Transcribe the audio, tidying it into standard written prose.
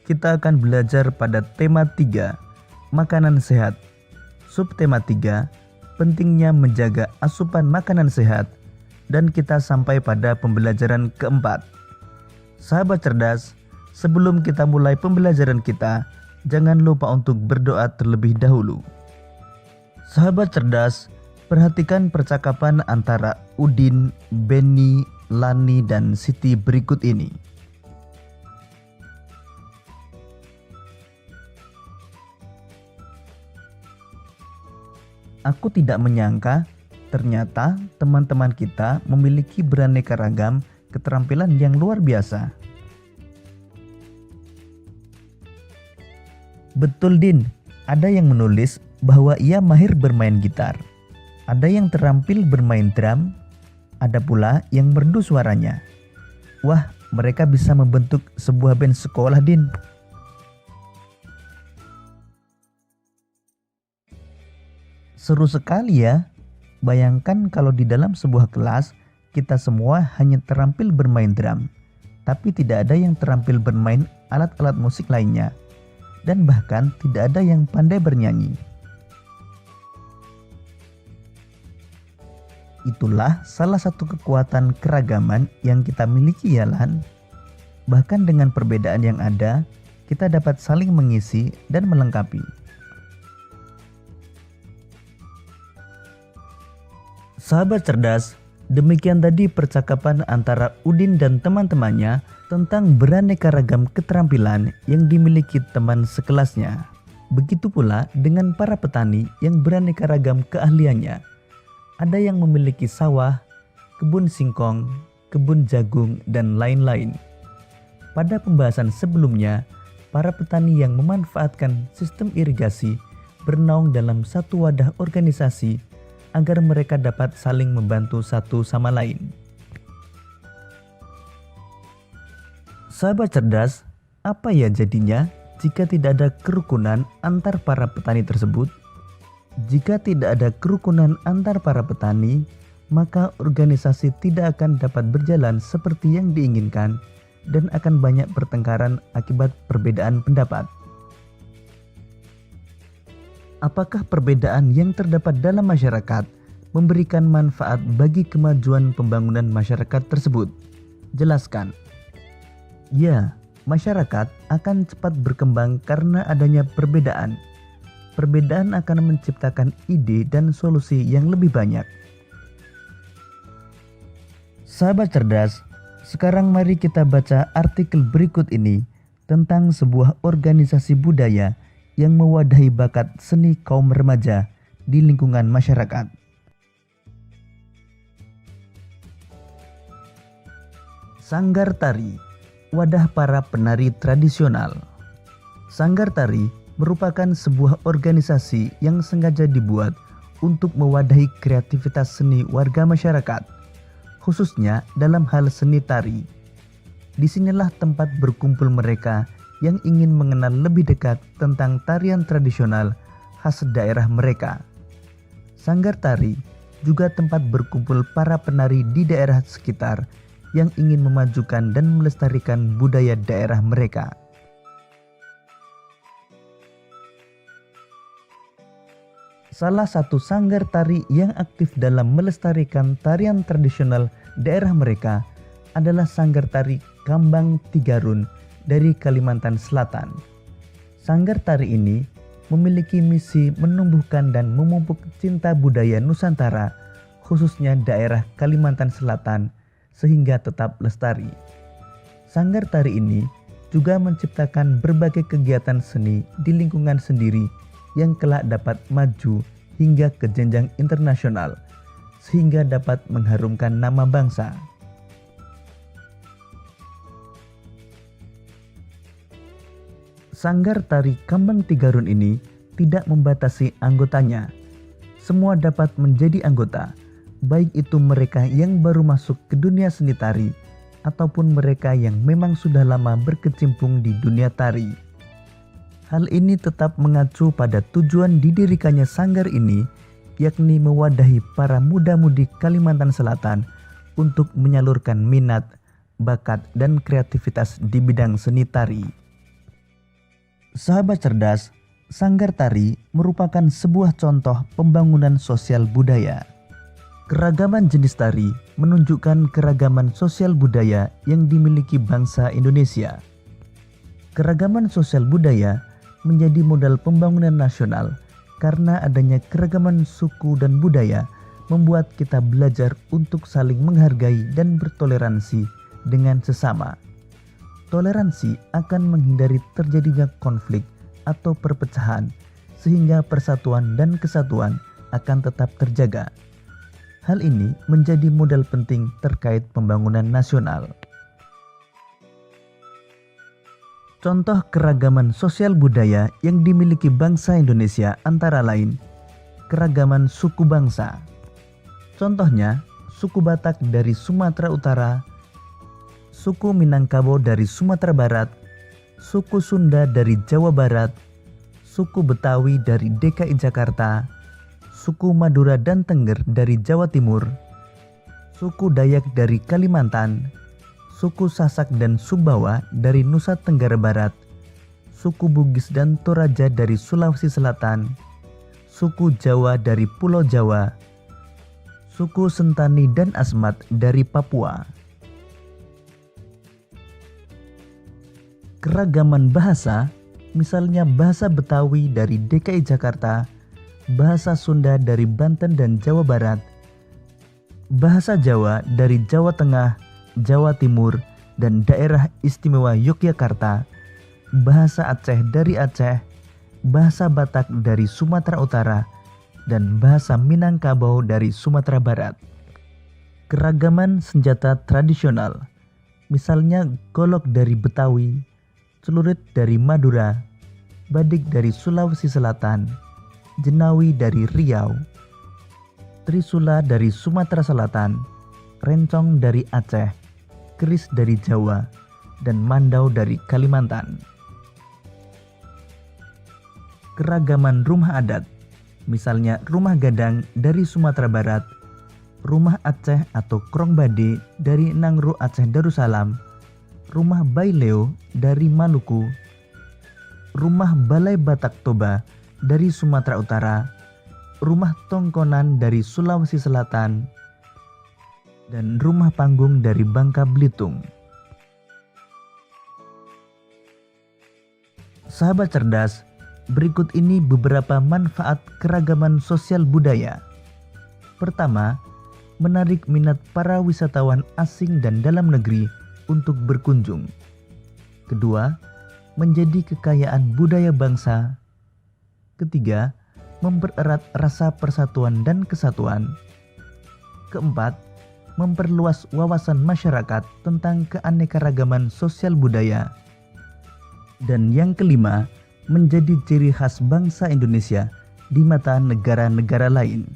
kita akan belajar pada tema 3, makanan sehat. Subtema 3, pentingnya menjaga asupan makanan sehat. Dan kita sampai pada pembelajaran keempat. Sahabat cerdas, sebelum kita mulai pembelajaran kita, jangan lupa untuk berdoa terlebih dahulu. Sahabat cerdas, perhatikan percakapan antara Udin, Benny, Lani, dan Siti berikut ini. Aku tidak menyangka ternyata teman-teman kita memiliki beraneka ragam keterampilan yang luar biasa. Betul Din, ada yang menulis bahwa ia mahir bermain gitar. Ada yang terampil bermain drum, ada pula yang merdu suaranya. Wah, mereka bisa membentuk sebuah band sekolah, Din. Seru sekali ya. Bayangkan kalau di dalam sebuah kelas kita semua hanya terampil bermain drum, tapi tidak ada yang terampil bermain alat-alat musik lainnya, dan bahkan tidak ada yang pandai bernyanyi. Itulah salah satu kekuatan keragaman yang kita miliki ya Lan. Bahkan dengan perbedaan yang ada, kita dapat saling mengisi dan melengkapi. Sahabat cerdas, demikian tadi percakapan antara Udin dan teman-temannya tentang beraneka ragam keterampilan yang dimiliki teman sekelasnya. Begitu pula dengan para petani yang beraneka ragam keahliannya. Ada yang memiliki sawah, kebun singkong, kebun jagung, dan lain-lain. Pada pembahasan sebelumnya, para petani yang memanfaatkan sistem irigasi bernaung dalam satu wadah organisasi agar mereka dapat saling membantu satu sama lain. Sahabat cerdas, apa ya jadinya jika tidak ada kerukunan antar para petani tersebut? Jika tidak ada kerukunan antar para petani, maka organisasi tidak akan dapat berjalan seperti yang diinginkan dan akan banyak pertengkaran akibat perbedaan pendapat. Apakah perbedaan yang terdapat dalam masyarakat memberikan manfaat bagi kemajuan pembangunan masyarakat tersebut? Jelaskan. Ya, masyarakat akan cepat berkembang karena adanya perbedaan. Perbedaan akan menciptakan ide dan solusi yang lebih banyak. Sahabat cerdas, sekarang mari kita baca artikel berikut ini tentang sebuah organisasi budaya yang mewadahi bakat seni kaum remaja di lingkungan masyarakat. Sanggar Tari, wadah para penari tradisional. Sanggar Tari merupakan sebuah organisasi yang sengaja dibuat untuk mewadahi kreativitas seni warga masyarakat, khususnya dalam hal seni tari. Disinilah tempat berkumpul mereka yang ingin mengenal lebih dekat tentang tarian tradisional khas daerah mereka. Sanggar Tari juga tempat berkumpul para penari di daerah sekitar yang ingin memajukan dan melestarikan budaya daerah mereka. Salah satu sanggar tari yang aktif dalam melestarikan tarian tradisional daerah mereka adalah Sanggar Tari Kambang Tigarun dari Kalimantan Selatan. Sanggar tari ini memiliki misi menumbuhkan dan memupuk cinta budaya Nusantara, khususnya daerah Kalimantan Selatan, sehingga tetap lestari. Sanggar tari ini juga menciptakan berbagai kegiatan seni di lingkungan sendiri yang kelak dapat maju hingga ke jenjang internasional, sehingga dapat mengharumkan nama bangsa. Sanggar Tari Kambang Tigarun ini tidak membatasi anggotanya. Semua dapat menjadi anggota, baik itu mereka yang baru masuk ke dunia seni tari ataupun mereka yang memang sudah lama berkecimpung di dunia tari. Hal ini tetap mengacu pada tujuan didirikannya sanggar ini, yakni mewadahi para muda-mudi Kalimantan Selatan untuk menyalurkan minat, bakat, dan kreativitas di bidang seni tari. Sahabat cerdas, Sanggar Tari merupakan sebuah contoh pembangunan sosial budaya. Keragaman jenis tari menunjukkan keragaman sosial budaya yang dimiliki bangsa Indonesia. Keragaman sosial budaya menjadi modal pembangunan nasional karena adanya keragaman suku dan budaya membuat kita belajar untuk saling menghargai dan bertoleransi dengan sesama. Toleransi akan menghindari terjadinya konflik atau perpecahan sehingga persatuan dan kesatuan akan tetap terjaga. Hal ini menjadi modal penting terkait pembangunan nasional. Contoh keragaman sosial budaya yang dimiliki bangsa Indonesia antara lain keragaman suku bangsa. Contohnya, suku Batak dari Sumatera Utara, suku Minangkabau dari Sumatera Barat, suku Sunda dari Jawa Barat, suku Betawi dari DKI Jakarta, suku Madura dan Tengger dari Jawa Timur, suku Dayak dari Kalimantan, suku Sasak dan Sumbawa dari Nusa Tenggara Barat, suku Bugis dan Toraja dari Sulawesi Selatan, suku Jawa dari Pulau Jawa, suku Sentani dan Asmat dari Papua. Keragaman bahasa, misalnya bahasa Betawi dari DKI Jakarta, bahasa Sunda dari Banten dan Jawa Barat, bahasa Jawa dari Jawa Tengah, Jawa Timur, dan Daerah Istimewa Yogyakarta, bahasa Aceh dari Aceh, bahasa Batak dari Sumatera Utara, dan bahasa Minangkabau dari Sumatera Barat. Keragaman senjata tradisional, misalnya golok dari Betawi, celurit dari Madura, badik dari Sulawesi Selatan, jenawi dari Riau, trisula dari Sumatera Selatan, rencong dari Aceh, keris dari Jawa, dan mandau dari Kalimantan. Keragaman rumah adat, misalnya rumah gadang dari Sumatera Barat, rumah Aceh atau krong bade dari Nangro Aceh Darussalam, rumah Baileo dari Maluku, rumah Balai Batak Toba dari Sumatera Utara, rumah Tongkonan dari Sulawesi Selatan, dan rumah panggung dari Bangka Belitung. Sahabat cerdas, berikut ini beberapa manfaat keragaman sosial budaya. Pertama, menarik minat para wisatawan asing dan dalam negeri untuk berkunjung. Kedua, menjadi kekayaan budaya bangsa. Ketiga, mempererat rasa persatuan dan kesatuan. Keempat, memperluas wawasan masyarakat tentang keanekaragaman sosial budaya. Dan yang kelima, menjadi ciri khas bangsa Indonesia di mata negara-negara lain.